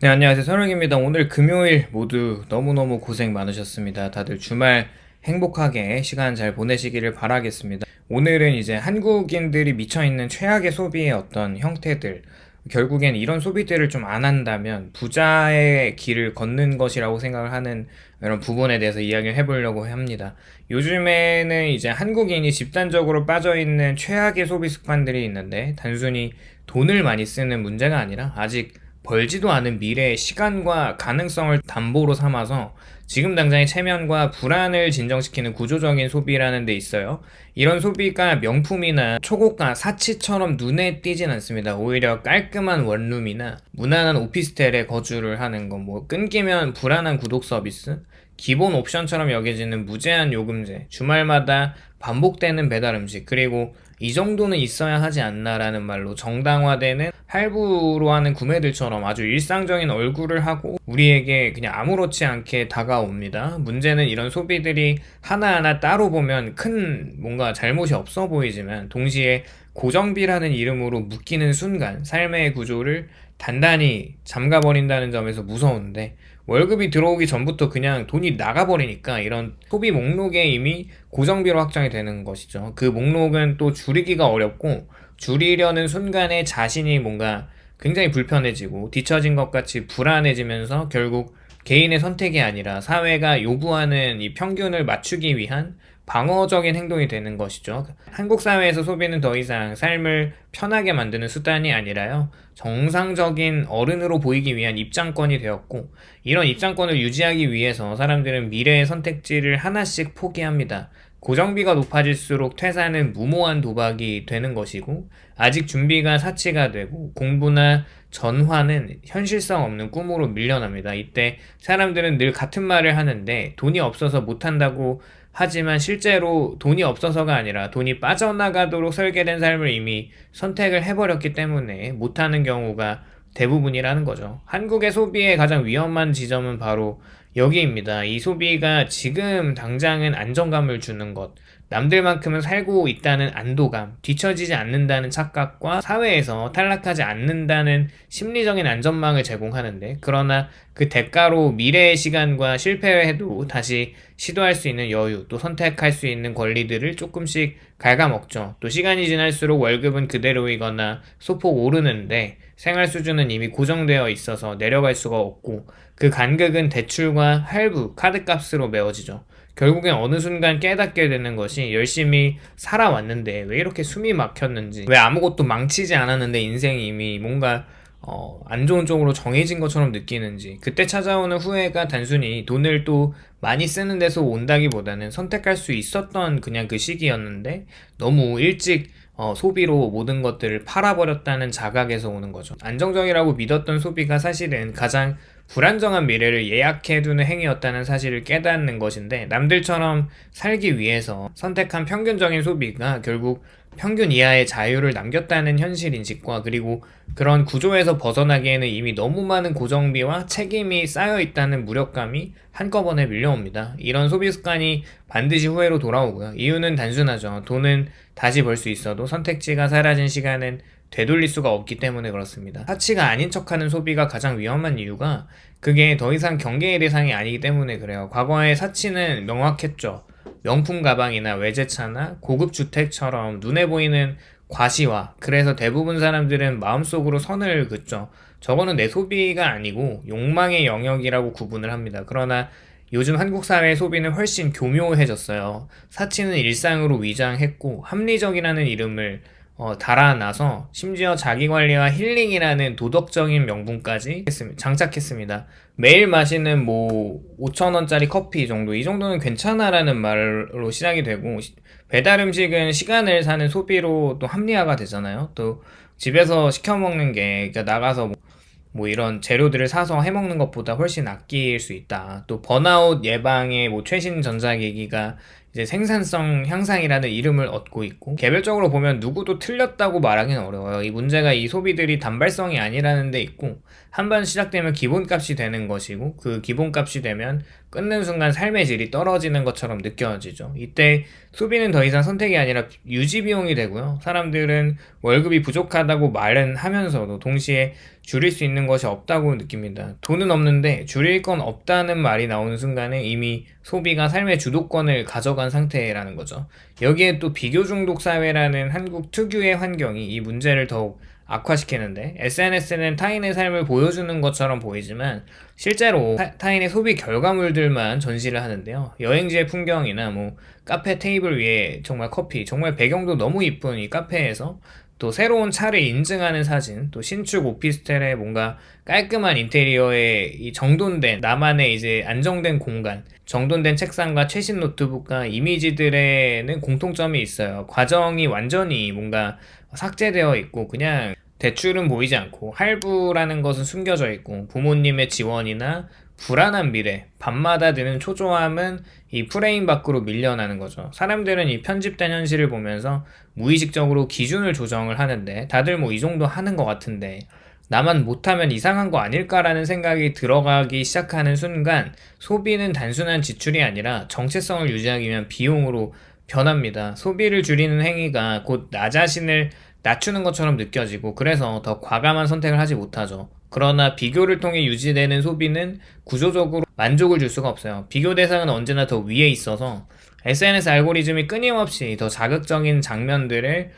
네, 안녕하세요. 선영입니다. 오늘 금요일 모두 너무너무 고생 많으셨습니다. 다들 주말 행복하게 시간 잘 보내시기를 바라겠습니다. 오늘은 이제 한국인들이 미쳐있는 최악의 소비의 어떤 형태들, 결국엔 이런 소비들을 좀 안 한다면 부자의 길을 걷는 것이라고 생각을 하는 이런 부분에 대해서 이야기를 해보려고 합니다. 요즘에는 이제 한국인이 집단적으로 빠져있는 최악의 소비 습관들이 있는데 단순히 돈을 많이 쓰는 문제가 아니라 아직 벌지도 않은 미래의 시간과 가능성을 담보로 삼아서 지금 당장의 체면과 불안을 진정시키는 구조적인 소비라는 데 있어요. 이런 소비가 명품이나 초고가 사치처럼 눈에 띄진 않습니다. 오히려 깔끔한 원룸이나 무난한 오피스텔에 거주를 하는 거, 뭐 끊기면 불안한 구독 서비스, 기본 옵션처럼 여겨지는 무제한 요금제, 주말마다 반복되는 배달 음식, 그리고 이 정도는 있어야 하지 않나라는 말로 정당화되는 할부로 하는 구매들처럼 아주 일상적인 얼굴을 하고 우리에게 그냥 아무렇지 않게 다가옵니다. 문제는 이런 소비들이 하나하나 따로 보면 큰 뭔가 잘못이 없어 보이지만 동시에 고정비라는 이름으로 묶이는 순간 삶의 구조를 단단히 잠가버린다는 점에서 무서운데, 월급이 들어오기 전부터 그냥 돈이 나가버리니까 이런 소비 목록에 이미 고정비로 확정이 되는 것이죠. 그 목록은 또 줄이기가 어렵고 줄이려는 순간에 자신이 뭔가 굉장히 불편해지고 뒤처진 것 같이 불안해지면서 결국 개인의 선택이 아니라 사회가 요구하는 이 평균을 맞추기 위한 방어적인 행동이 되는 것이죠. 한국 사회에서 소비는 더 이상 삶을 편하게 만드는 수단이 아니라요, 정상적인 어른으로 보이기 위한 입장권이 되었고, 이런 입장권을 유지하기 위해서 사람들은 미래의 선택지를 하나씩 포기합니다. 고정비가 높아질수록 퇴사는 무모한 도박이 되는 것이고, 아직 준비가 사치가 되고, 공부나 전화는 현실성 없는 꿈으로 밀려납니다. 이때 사람들은 늘 같은 말을 하는데, 돈이 없어서 못한다고 하지만 실제로 돈이 없어서가 아니라 돈이 빠져나가도록 설계된 삶을 이미 선택을 해버렸기 때문에 못하는 경우가 대부분이라는 거죠. 한국의 소비의 가장 위험한 지점은 바로 여기입니다. 이 소비가 지금 당장은 안정감을 주는 것, 남들만큼은 살고 있다는 안도감, 뒤처지지 않는다는 착각과 사회에서 탈락하지 않는다는 심리적인 안전망을 제공하는데, 그러나 그 대가로 미래의 시간과 실패해도 다시 시도할 수 있는 여유, 또 선택할 수 있는 권리들을 조금씩 갉아먹죠. 또 시간이 지날수록 월급은 그대로이거나 소폭 오르는데 생활 수준은 이미 고정되어 있어서 내려갈 수가 없고, 그 간극은 대출과 할부, 카드값으로 메워지죠. 결국엔 어느 순간 깨닫게 되는 것이 열심히 살아왔는데 왜 이렇게 숨이 막혔는지, 왜 아무것도 망치지 않았는데 인생이 이미 뭔가 안 좋은 쪽으로 정해진 것처럼 느끼는지, 그때 찾아오는 후회가 단순히 돈을 또 많이 쓰는 데서 온다기보다는 선택할 수 있었던 그냥 그 시기였는데 너무 일찍 소비로 모든 것들을 팔아버렸다는 자각에서 오는 거죠. 안정적이라고 믿었던 소비가 사실은 가장 불안정한 미래를 예약해두는 행위였다는 사실을 깨닫는 것인데, 남들처럼 살기 위해서 선택한 평균적인 소비가 결국 평균 이하의 자유를 남겼다는 현실 인식과, 그리고 그런 구조에서 벗어나기에는 이미 너무 많은 고정비와 책임이 쌓여있다는 무력감이 한꺼번에 밀려옵니다. 이런 소비 습관이 반드시 후회로 돌아오고요. 이유는 단순하죠. 돈은 다시 벌 수 있어도 선택지가 사라진 시간은 되돌릴 수가 없기 때문에 그렇습니다. 사치가 아닌 척하는 소비가 가장 위험한 이유가 그게 더 이상 경계의 대상이 아니기 때문에 그래요. 과거의 사치는 명확했죠. 명품 가방이나 외제차나 고급 주택처럼 눈에 보이는 과시와, 그래서 대부분 사람들은 마음속으로 선을 긋죠. 저거는 내 소비가 아니고 욕망의 영역이라고 구분을 합니다. 그러나 요즘 한국 사회의 소비는 훨씬 교묘해졌어요. 사치는 일상으로 위장했고 합리적이라는 이름을 달아나서 심지어 자기관리와 힐링이라는 도덕적인 명분까지 장착했습니다. 매일 마시는 뭐 5,000원짜리 커피 정도, 이 정도는 괜찮아라는 말로 시작이 되고, 배달 음식은 시간을 사는 소비로 또 합리화가 되잖아요. 또 집에서 시켜 먹는 게, 그러니까 나가서 뭐 이런 재료들을 사서 해먹는 것보다 훨씬 아낄 수 있다. 또 번아웃 예방에 뭐 최신 전자기기가 이제 생산성 향상이라는 이름을 얻고 있고, 개별적으로 보면 누구도 틀렸다고 말하기는 어려워요. 이 문제가 이 소비들이 단발성이 아니라는 데 있고, 한번 시작되면 기본값이 되는 것이고, 그 기본값이 되면 끊는 순간 삶의 질이 떨어지는 것처럼 느껴지죠. 이때 소비는 더 이상 선택이 아니라 유지 비용이 되고요. 사람들은 월급이 부족하다고 말은 하면서도 동시에 줄일 수 있는 것이 없다고 느낍니다. 돈은 없는데 줄일 건 없다는 말이 나오는 순간에 이미 소비가 삶의 주도권을 가져간 상태라는 거죠. 여기에 또 비교 중독 사회라는 한국 특유의 환경이 이 문제를 더욱 악화시키는데, SNS는 타인의 삶을 보여주는 것처럼 보이지만 실제로 타인의 소비 결과물들만 전시를 하는데요. 여행지의 풍경이나 뭐 카페 테이블 위에 정말 커피, 정말 배경도 너무 이쁜 이 카페에서 또 새로운 차를 인증하는 사진, 또 신축 오피스텔의 뭔가 깔끔한 인테리어에 이 정돈된 나만의 이제 안정된 공간, 정돈된 책상과 최신 노트북과 이미지들에는 공통점이 있어요. 과정이 완전히 뭔가 삭제되어 있고, 그냥 대출은 보이지 않고 할부라는 것은 숨겨져 있고, 부모님의 지원이나 불안한 미래, 밤마다 드는 초조함은 이 프레임 밖으로 밀려나는 거죠. 사람들은 이 편집된 현실을 보면서 무의식적으로 기준을 조정을 하는데, 다들 뭐 이 정도 하는 것 같은데 나만 못하면 이상한 거 아닐까라는 생각이 들어가기 시작하는 순간, 소비는 단순한 지출이 아니라 정체성을 유지하기 위한 비용으로 변합니다. 소비를 줄이는 행위가 곧 나 자신을 낮추는 것처럼 느껴지고, 그래서 더 과감한 선택을 하지 못하죠. 그러나 비교를 통해 유지되는 소비는 구조적으로 만족을 줄 수가 없어요. 비교 대상은 언제나 더 위에 있어서 SNS 알고리즘이 끊임없이 더 자극적인 장면들을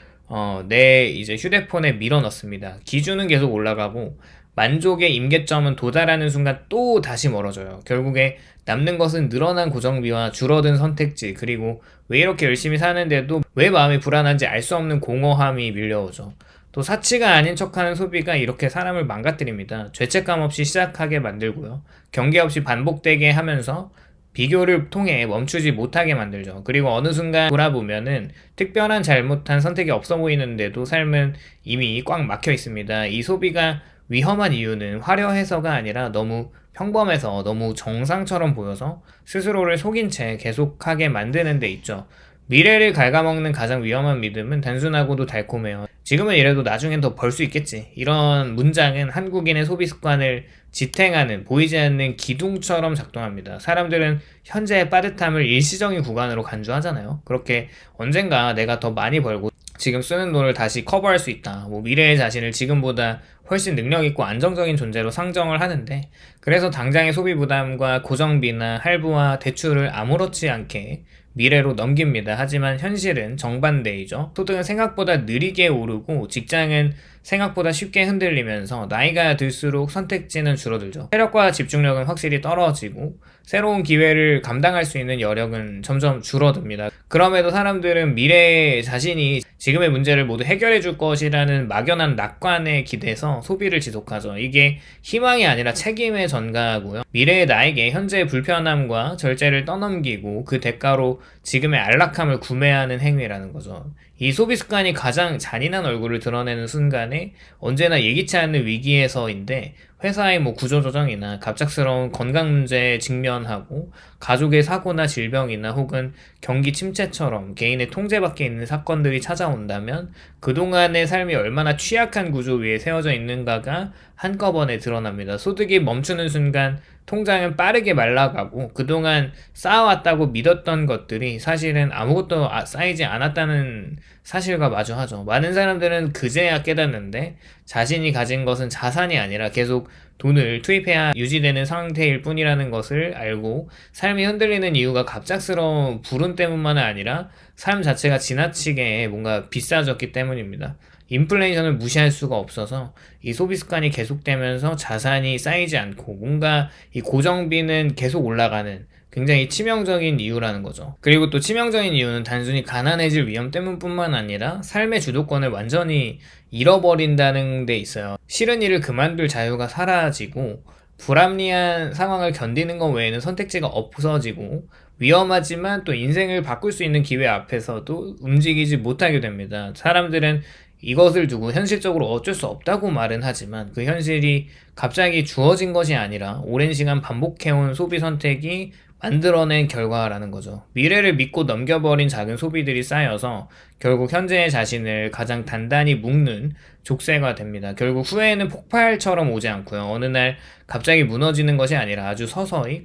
내 이제 휴대폰에 밀어 넣습니다. 기준은 계속 올라가고 만족의 임계점은 도달하는 순간 또 다시 멀어져요. 결국에 남는 것은 늘어난 고정비와 줄어든 선택지, 그리고 왜 이렇게 열심히 사는데도 왜 마음이 불안한지 알 수 없는 공허함이 밀려오죠. 또 사치가 아닌 척하는 소비가 이렇게 사람을 망가뜨립니다. 죄책감 없이 시작하게 만들고요. 경계 없이 반복되게 하면서 비교를 통해 멈추지 못하게 만들죠. 그리고 어느 순간 돌아보면은 특별한 잘못한 선택이 없어 보이는데도 삶은 이미 꽉 막혀 있습니다. 이 소비가 위험한 이유는 화려해서가 아니라 너무 평범해서, 너무 정상처럼 보여서 스스로를 속인 채 계속하게 만드는 데 있죠. 미래를 갉아먹는 가장 위험한 믿음은 단순하고도 달콤해요. 지금은 이래도 나중엔 더 벌 수 있겠지. 이런 문장은 한국인의 소비 습관을 지탱하는, 보이지 않는 기둥처럼 작동합니다. 사람들은 현재의 빠듯함을 일시적인 구간으로 간주하잖아요. 그렇게 언젠가 내가 더 많이 벌고 지금 쓰는 돈을 다시 커버할 수 있다, 뭐 미래의 자신을 지금보다 훨씬 능력있고 안정적인 존재로 상정을 하는데, 그래서 당장의 소비 부담과 고정비나 할부와 대출을 아무렇지 않게 미래로 넘깁니다. 하지만 현실은 정반대이죠. 소득은 생각보다 느리게 오르고 직장은 생각보다 쉽게 흔들리면서 나이가 들수록 선택지는 줄어들죠. 체력과 집중력은 확실히 떨어지고 새로운 기회를 감당할 수 있는 여력은 점점 줄어듭니다. 그럼에도 사람들은 미래의 자신이 지금의 문제를 모두 해결해 줄 것이라는 막연한 낙관에 기대서 소비를 지속하죠. 이게 희망이 아니라 책임에 전가하고요. 미래의 나에게 현재의 불편함과 절제를 떠넘기고 그 대가로 지금의 안락함을 구매하는 행위라는 거죠. 이 소비 습관이 가장 잔인한 얼굴을 드러내는 순간에 언제나 예기치 않은 위기에서인데, 회사의 뭐 구조조정이나 갑작스러운 건강 문제에 직면하고 가족의 사고나 질병이나 혹은 경기 침체처럼 개인의 통제 밖에 있는 사건들이 찾아온다면 그동안의 삶이 얼마나 취약한 구조 위에 세워져 있는가가 한꺼번에 드러납니다. 소득이 멈추는 순간 통장은 빠르게 말라가고 그동안 쌓아왔다고 믿었던 것들이 사실은 아무것도 쌓이지 않았다는 사실과 마주하죠. 많은 사람들은 그제야 깨닫는데, 자신이 가진 것은 자산이 아니라 계속 돈을 투입해야 유지되는 상태일 뿐이라는 것을 알고 삶이 흔들리는 이유가 갑작스러운 불운 때문만은 아니라 삶 자체가 지나치게 뭔가 비싸졌기 때문입니다. 인플레이션을 무시할 수가 없어서 이 소비 습관이 계속되면서 자산이 쌓이지 않고 뭔가 이 고정비는 계속 올라가는 굉장히 치명적인 이유라는 거죠. 그리고 또 치명적인 이유는 단순히 가난해질 위험 때문뿐만 아니라 삶의 주도권을 완전히 잃어버린다는 데 있어요. 싫은 일을 그만둘 자유가 사라지고 불합리한 상황을 견디는 것 외에는 선택지가 없어지고, 위험하지만 또 인생을 바꿀 수 있는 기회 앞에서도 움직이지 못하게 됩니다. 사람들은 이것을 두고 현실적으로 어쩔 수 없다고 말은 하지만 그 현실이 갑자기 주어진 것이 아니라 오랜 시간 반복해온 소비 선택이 만들어낸 결과라는 거죠. 미래를 믿고 넘겨버린 작은 소비들이 쌓여서 결국 현재의 자신을 가장 단단히 묶는 족쇄가 됩니다. 결국 후회는 폭발처럼 오지 않고요. 어느 날 갑자기 무너지는 것이 아니라 아주 서서히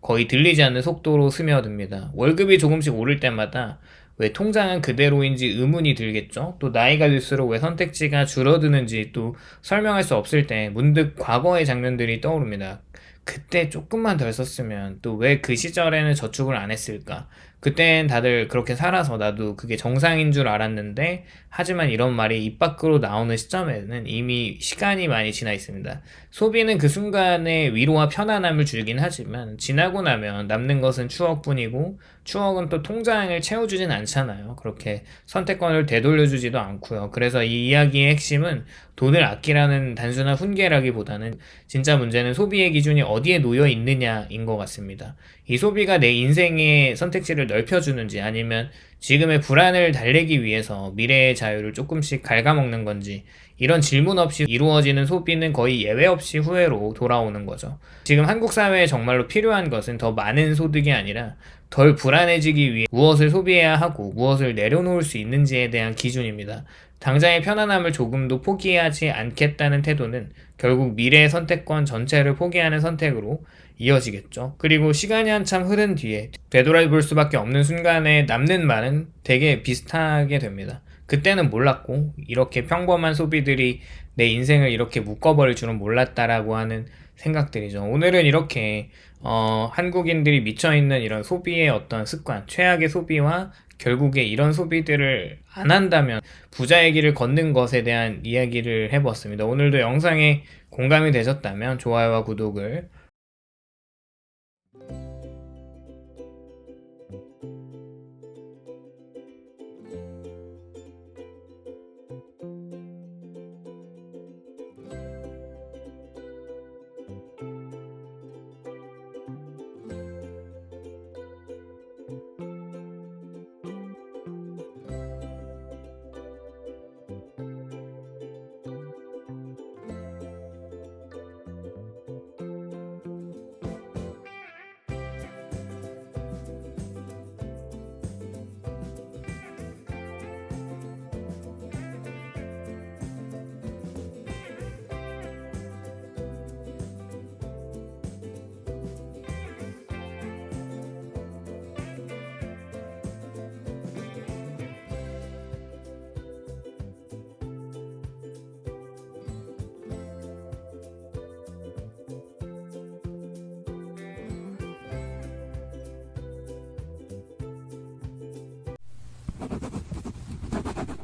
거의 들리지 않는 속도로 스며듭니다. 월급이 조금씩 오를 때마다 왜 통장은 그대로인지 의문이 들겠죠? 또 나이가 들수록 왜 선택지가 줄어드는지 또 설명할 수 없을 때 문득 과거의 장면들이 떠오릅니다. 그때 조금만 덜 썼으면 또 왜 그 시절에는 저축을 안 했을까? 그땐 다들 그렇게 살아서 나도 그게 정상인 줄 알았는데, 하지만 이런 말이 입 밖으로 나오는 시점에는 이미 시간이 많이 지나 있습니다. 소비는 그 순간에 위로와 편안함을 주긴 하지만 지나고 나면 남는 것은 추억뿐이고, 추억은 또 통장을 채워주진 않잖아요. 그렇게 선택권을 되돌려주지도 않고요. 그래서 이 이야기의 핵심은 돈을 아끼라는 단순한 훈계라기보다는 진짜 문제는 소비의 기준이 어디에 놓여 있느냐인 것 같습니다. 이 소비가 내 인생의 선택지를 넓혀주는지, 아니면 지금의 불안을 달래기 위해서 미래의 자유를 조금씩 갉아먹는 건지, 이런 질문 없이 이루어지는 소비는 거의 예외 없이 후회로 돌아오는 거죠. 지금 한국 사회에 정말로 필요한 것은 더 많은 소득이 아니라 덜 불안해지기 위해 무엇을 소비해야 하고 무엇을 내려놓을 수 있는지에 대한 기준입니다. 당장의 편안함을 조금도 포기하지 않겠다는 태도는 결국 미래의 선택권 전체를 포기하는 선택으로 이어지겠죠. 그리고 시간이 한참 흐른 뒤에 되돌아볼 수밖에 없는 순간에 남는 말은 되게 비슷하게 됩니다. 그때는 몰랐고 이렇게 평범한 소비들이 내 인생을 이렇게 묶어버릴 줄은 몰랐다라고 하는 생각들이죠. 오늘은 이렇게 한국인들이 미쳐있는 이런 소비의 어떤 습관, 최악의 소비와 결국에 이런 소비들을 안 한다면 부자의 길을 걷는 것에 대한 이야기를 해보았습니다. 오늘도 영상에 공감이 되셨다면 좋아요와 구독을